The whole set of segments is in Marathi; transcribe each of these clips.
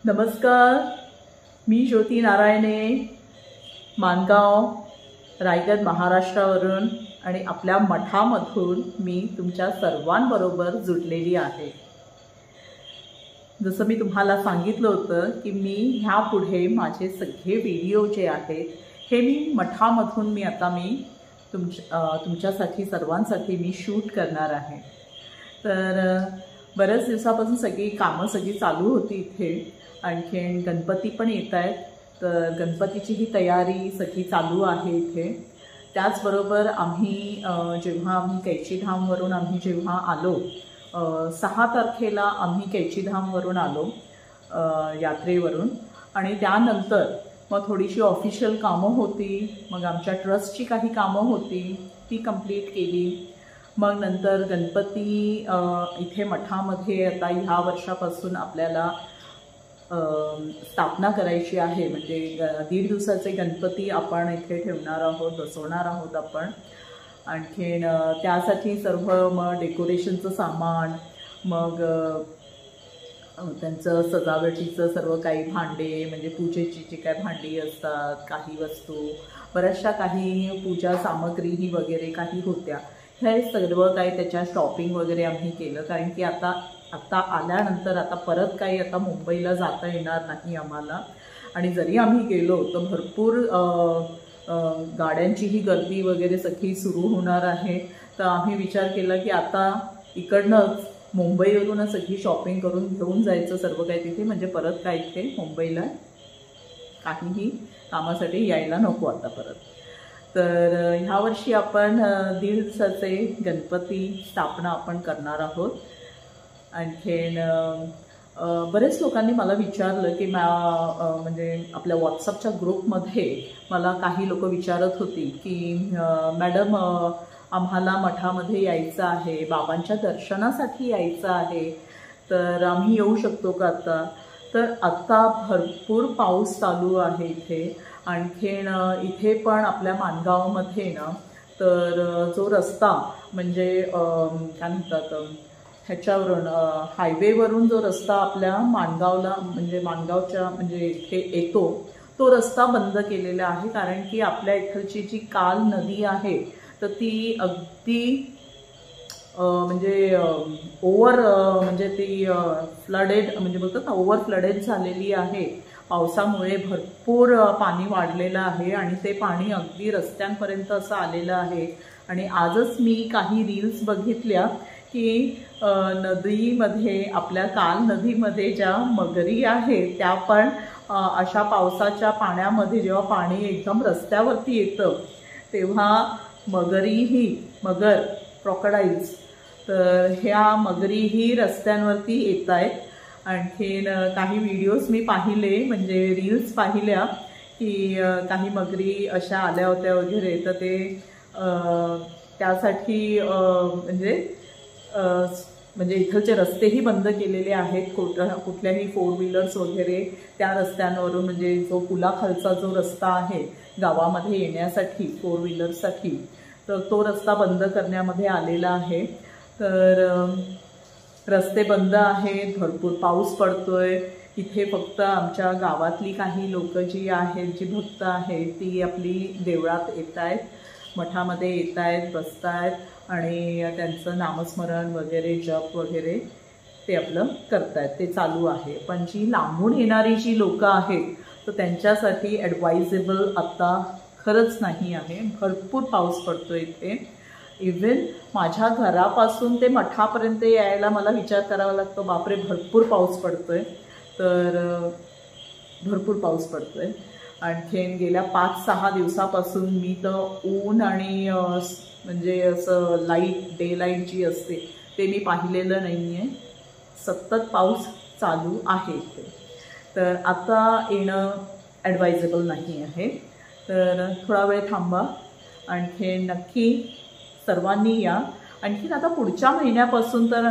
नमस्कार, मी ज्योती नारायणे, मानगाव, रायगड, महाराष्ट्रावरून आणि आपल्या मठामधून मी तुमच्या सर्वांबरोबर जुडलेली आहे। जसं मी तुम्हाला सांगितलं होतं की मी ह्यापुढे माझे सगळे व्हिडिओ जे आहेत हे मी मठामधून तुमच्यासाठी सर्वांसाठी मी शूट करणार आहे। तर बऱ्याच दिवसापासून सगळी चालू होती इथे। आणखीन गणपती पण येत आहेत, तर गणपतीची ही तयारी सगळी चालू आहे इथे। त्याचबरोबर जेव्हा आम्ही कैचीधामवरून जेव्हा आलो, 6 तारखेला आम्ही कैचीधामवरून आलो यात्रेवरून, आणि त्यानंतर मग थोडीशी ऑफिशियल कामं होती, मग आमच्या ट्रस्टची काही कामं होती ती कंप्लीट केली। मग नंतर गणपती इथे मठामध्ये आता ह्या वर्षापासून आपल्याला स्थापना करायची आहे। म्हणजे 1.5 दिवसाचे गणपती आपण इथे ठेवणार आहोत, बसवणार आहोत आपण। आणखीन त्यासाठी सर्व मग डेकोरेशनचं सामान, मग त्यांचं सजावटीचं सर्व काही भांडे, म्हणजे पूजेची जी काय भांडी असतात, काही वस्तू, बऱ्याचशा काही पूजा सामग्रीही वगैरे काही होत्या। हे सर्व काही त्याच्या शॉपिंग वगैरे आम्ही केलं, कारण की आता आल्यानंतर आता परत काही मुंबईला जाता येणार नाही आम्हाला। आणि जरी आम्ही गेलो तर भरपूर गाड्यांचीही गर्दी वगैरे सगळी सुरू होणार आहे। तर आम्ही विचार केला की आता इकडनंच मुंबईवरूनच सगळी शॉपिंग करून घेऊन जायचं सर्व काही तिथे, म्हणजे परत काय इथे मुंबईला काहीही कामासाठी यायला नको आता परत। तर ह्या वर्षी आपण 1.5 दिवसाचे गणपती स्थापना आपण करणार आहोत। आणखीन बरेच लोकांनी मला विचारलं की म्हणजे आपल्या व्हॉट्सअपच्या ग्रुपमध्ये मला काही लोक विचारत होती की मॅडम, आम्हाला मठामध्ये यायचं आहे, बाबांच्या दर्शनासाठी यायचं आहे, तर आम्ही येऊ शकतो का आता? तर आता भरपूर पाऊस चालू आहे इथे। आणखीन इथे पण आपल्या मानगावमध्ये ना, तर जो रस्ता म्हणजे काय म्हणतात, ह्याच्यावरून हायवेवरून जो रस्ता आपल्या मानगावला म्हणजे मानगावच्या म्हणजे इथे येतो, तो रस्ता बंद केलेला आहे। कारण की आपल्या इथलची जी काल नदी आहे तर ती अगदी म्हणजे म्हणजे ती फ्लडेड, म्हणजे बोलतात ना, ओव्हर फ्लडेड झालेली आहे। पावसामुळे भरपूर पाणी वाढलेलं आहे आणि ते पाणी अगदी रस्त्यांपर्यंत असं आलेलं आहे। आणि आजच मी काही रील्स बघितल्या की नदीमध्ये, आपल्या काल नदीमध्ये ज्या मगरी आहेत त्या पण अशा पावसाच्या पाण्यामध्ये जेव्हा पाणी एकदम रस्त्यावरती येतं तेव्हा मगर क्रोकोडाइल्स, तर ह्या मगरीही रस्त्यांवरती येत आहेत। आणखीन काही व्हिडिओज मी पाहिले, म्हणजे रील्स पाहिल्या की काही मगरी अशा आल्या होत्या वगैरे, तर ते त्यासाठी म्हणजे इथलचे रस्तेही बंद केलेले आहेत। कुठल्याही 4 व्हीलर्स वगैरे त्या रस्त्यांवरून, म्हणजे जो पुलाखालचा जो रस्ता आहे गावामध्ये येण्यासाठी 4 व्हीलर्ससाठी, तर तो रस्ता बंद करण्यामध्ये आलेला आहे। तर रस्ते बंद आहेत, भरपूर पाऊस पडतोय इथे। फक्त आमच्या गावातली काही लोक जी आहेत, जी भक्त आहेत, ती आपली देवळात येत आहेत, मठामध्ये येत आहेत, बसत आहेत आणि त्यांचं नामस्मरण वगैरे, जप वगैरे ते आपलं करतायत, ते चालू आहे। पण जी लांबून येणारी जी लोक आहेत तर त्यांच्यासाठी ॲडवायझेबल आता खरंच नाही आहे। भरपूर पाऊस पडतो इथे। इव्हन माझ्या घरापासून ते मठापर्यंत यायला मला विचार करावा लागतो, बापरे भरपूर पाऊस पडतोय, तर भरपूर पाऊस पडतोय। आणखीन गेल्या 5-6 दिवसापासून मी तर ऊन आणि म्हणजे असं डे लाईट जी असते ते मी पाहिलेलं नाही आहे। सतत पाऊस चालू आहे इथे, तर आता येणं ॲडवायझेबल नाही आहे। तर थोडा वेळ थांबा, आणखीन नक्की सर्वांनी या। आणखीन आता पुढच्या महिन्यापासून तर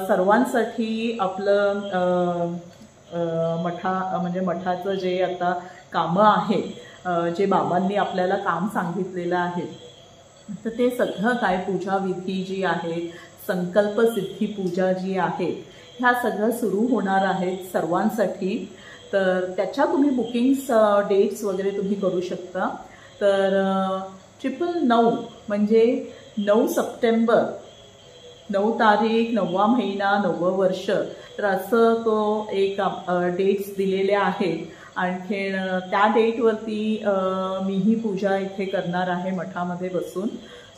सर्वांसाठी आपलं मठाचं जे आता कामं आहेत, जे बाबांनी आपल्याला काम सांगितलेलं आहे, तर ते सगळं काय पूजा विधी जी आहे, संकल्प सिद्धी पूजा जी आहे, ह्या सगळं सुरू होणार आहेत सर्वांसाठी. तर त्याच्या तुम्ही बुकिंग्स डेट्स वगैरे तुम्ही करू शकता. तर 999 म्हणजे 9 सप्टेंबर, 9 तारीख, 9वा महिना, 9वं वर्ष, तर असं तो एक डेट्स दिलेले आहेत. आणखीन त्या डेटवरती मीही पूजा इथे करणार आहे मठामध्ये बसून.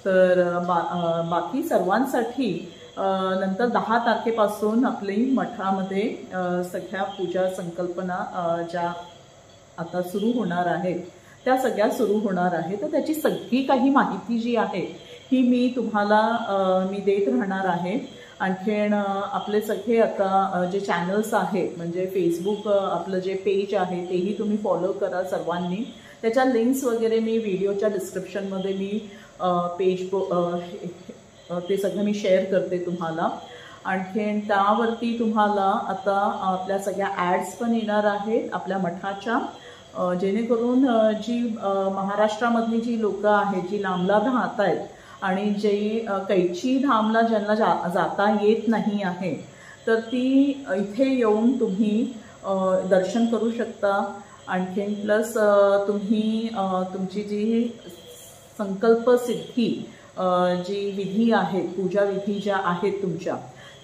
तर बाकी सर्वांसाठी नंतर 10 तारखेपासून आपली मठामध्ये सगळ्या पूजा संकल्पना ज्या आता सुरू होणार आहेत त्या सगळ्या सुरू होणार आहे. तर त्याची सगळी काही माहिती जी आहे ही मी तुम्हाला मी देत राहणार आहे. आणखीन आपले सगळे आता जे चॅनल्स आहेत म्हणजे फेसबुक आपलं जे पेज आहे तेही तुम्ही फॉलो करा सर्वांनी. त्याच्या लिंक्स वगैरे मी व्हिडिओच्या डिस्क्रिप्शनमध्ये मी पेज ते सगळं मी शेअर करते तुम्हाला. आणखीन त्यावरती तुम्हाला आता आपल्या सगळ्या ॲड्स पण येणार आहेत आपल्या मठाच्या, जेणेकरून जी महाराष्ट्रामधली जी लोकं आहेत जी लांब लांब राहत आहेत आणि जे कैची धामला ज्यांना जाता येत नाही आहे तर ती इथे येऊन तुम्ही दर्शन करू शकता. आणखीन प्लस तुम्ही तुमची जी संकल्पसिद्धी जी विधी आहेत, पूजा विधी ज्या आहेत तुमच्या,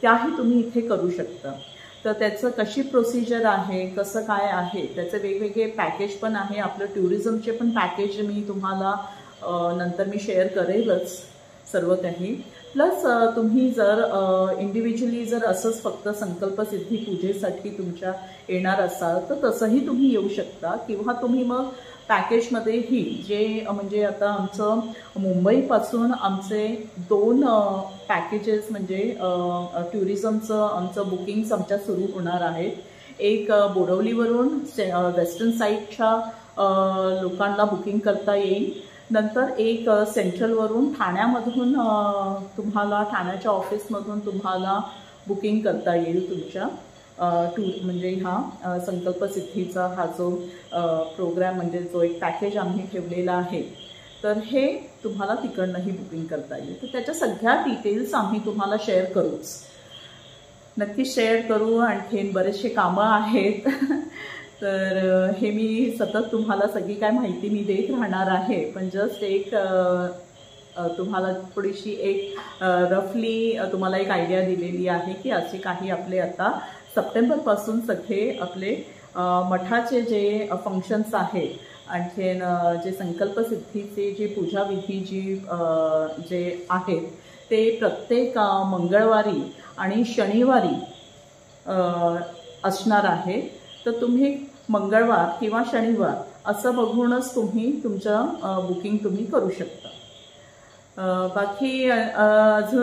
त्याही तुम्ही इथे करू शकता. तर त्याचं कशी प्रोसिजर आहे, कसं काय आहे, त्याचे वेगवेगळे पॅकेज पण आहे. आपलं टुरिझमचे पण पॅकेज मी तुम्हाला नंतर मी शेअर करेलच सर्व काही. प्लस तुम्ही जर इंडिव्हिज्युअली जर असंच फक्त संकल्पसिद्धी पूजेसाठी तुमच्या येणार असाल तर तसंही तुम्ही येऊ शकता. किंवा तुम्ही मग पॅकेजमध्येही जे म्हणजे आता आमचं मुंबईपासून आमचे 2 पॅकेजेस म्हणजे टुरिझमचं आमचं बुकिंग्स आमच्या सुरू होणार आहेत. एक बोरवलीवरून वेस्टर्न साईडच्या लोकांना बुकिंग करता येईल. नंतर एक सेंट्रलवरून ठाण्यामधून तुम्हाला ठाण्याच्या ऑफिसमधून तुम्हाला बुकिंग करता येईल तुमच्या म्हणजे हा संकल्पसिद्धीचा हा जो प्रोग्राम म्हणजे जो एक पॅकेज आम्ही ठेवलेला आहे तर हे तुम्हाला तिकडनंही बुकिंग करता येईल. तर त्याच्या सगळ्या डिटेल्स आम्ही तुम्हाला शेअर करूच, नक्कीच शेअर करू. आणखीन बरेचसे कामं आहेत तर हे मी सतत तुम्हाला सगळी काय माहिती मी देत राहणार आहे. पण जस्ट एक तुम्हाला थोडीशी एक रफली तुम्हाला एक आयडिया दिलेली आहे की असे काही आपले आता सप्टेंबरपासून सगळे आपले मठाचे जे फंक्शन्स आहेत, आणखीन जे संकल्पसिद्धीचे जे पूजाविधी जे आहेत ते प्रत्येक मंगळवारी आणि शनिवारी असणार आहे. तर तुम्ही मंगळवार किंवा शनिवार असं बघूनच तुम्ही तुमचं बुकिंग तुम्ही करू शकता. बाकी अजून